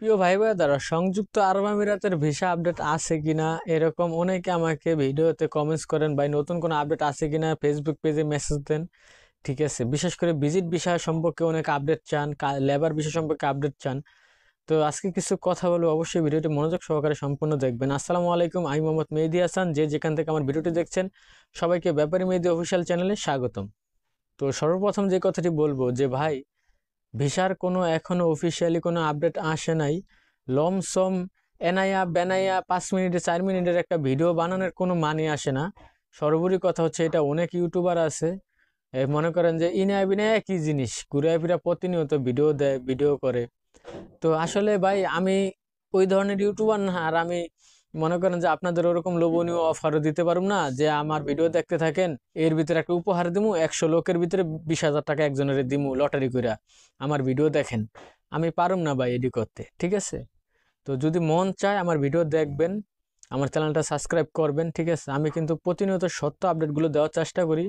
প্রিয় ভাই ব্রাদার, সংযুক্ত আরব আমিরাতের ভিসা আপডেট আছে কিনা এরকম অনেকে আমাকে ভিডিওতে কমেন্টস করেন, ভাই নতুন কোনো আপডেট আছে কিনা, ফেসবুক পেজে মেসেজ দেন। ঠিক আছে, বিশেষ করে ভিজিট ভিসা সম্পর্কে অনেক আপডেট চান, লেবার ভিসা সম্পর্কে আপডেট চান। তো আজকে কিছু কথা বলবো, অবশ্যই ভিডিওটি মনোযোগ সহকারে সম্পূর্ণ দেখবেন। আসসালামু আলাইকুম, আমি মোহাম্মদ মেহেদী হাসান। যে যেখান থেকে আমার ভিডিওটি দেখছেন, সবাইকে ব্যাপারী মেহেদী অফিসিয়াল চ্যানেলে স্বাগতম। তো সর্বপ্রথম যে কথাটি বলবো যে ভাই, ভিসার কোনো এখনো অফিসিয়ালি কোনো আপডেট আসে নাই। লমসম এনায়া বেনায়া 5 মিনিটে 4 মিনিটের একটা ভিডিও বানানোর কোনো মানে আসে না। সর্বোপরি কথা হচ্ছে, এটা অনেক ইউটিউবার আছে, মনে করেন যে ইনায়া বিনায়া কি জিনিস, ঘুরে ফিরা প্রতিনিয়ত ভিডিও দেয়, ভিডিও করে। তো আসলে ভাই আমি ওই ধরনের ইউটিউবার না। আর আমি মনে করেন যে আপনাদের ওরকম লোভনীয় অফারও দিতে পারবো না যে আমার ভিডিও দেখতে থাকেন, এর ভিতরে একটা উপহার দিমু, 100 লোকের ভিতরে 20,000 টাকা একজনের দিমু লটারি কইরা, আমার ভিডিও দেখেন। আমি পারুম না ভাই এডি করতে, ঠিক আছে? তো যদি মন চায় আমার ভিডিও দেখবেন, আমার চ্যানেলটা সাবস্ক্রাইব করবেন, ঠিক আছে? আমি কিন্তু প্রতিনিয়ত সত্য আপডেটগুলো দেওয়ার চেষ্টা করি।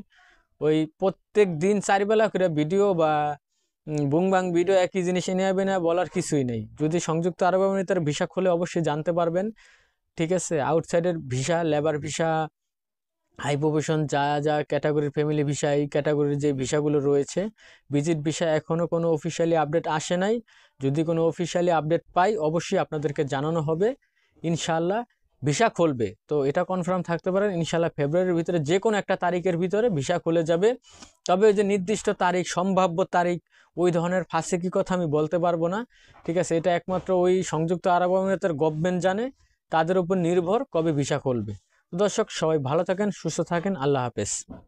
ওই প্রত্যেক দিন 4 বেলা করে ভিডিও বা বুংবাং ভিডিও একই জিনিস এনে হবে না, বলার কিছুই নেই। যদি সংযুক্ত আরব আমিরাতের ভিসা খুলে অবশ্যই জানতে পারবেন, ঠিক আছে? আউটসাইডের visa, labour visa, high profession, যা যা ক্যাটাগরির, ফ্যামিলি ভিসা, এই ক্যাটাগরির যে ভিসাগুলো রয়েছে, ভিজিট ভিসা এখনও কোনো অফিসিয়ালি আপডেট আসে নাই। যদি কোনো অফিসিয়ালি আপডেট পাই অবশ্যই আপনাদেরকে জানানো হবে। ইনশাল্লাহ ভিসা খুলবে, তো এটা কনফার্ম থাকতে পারেন। ইনশাল্লাহ ফেব্রুয়ারির ভিতরে যে কোনো একটা তারিখের ভিতরে ভিসা খুলে যাবে। তবে ওই যে নির্দিষ্ট তারিখ, সম্ভাব্য তারিখ, ওই ধরনের ফাঁসে কি কথা আমি বলতে পারবো না, ঠিক আছে? এটা একমাত্র ওই সংযুক্ত আরব আমিরাতের গভর্নমেন্ট জানে, তাদের উপর নির্ভর কবে ভিসা খুলবে। দর্শক সবাই ভালো থাকেন, সুস্থ থাকেন, আল্লাহ হাফেজ।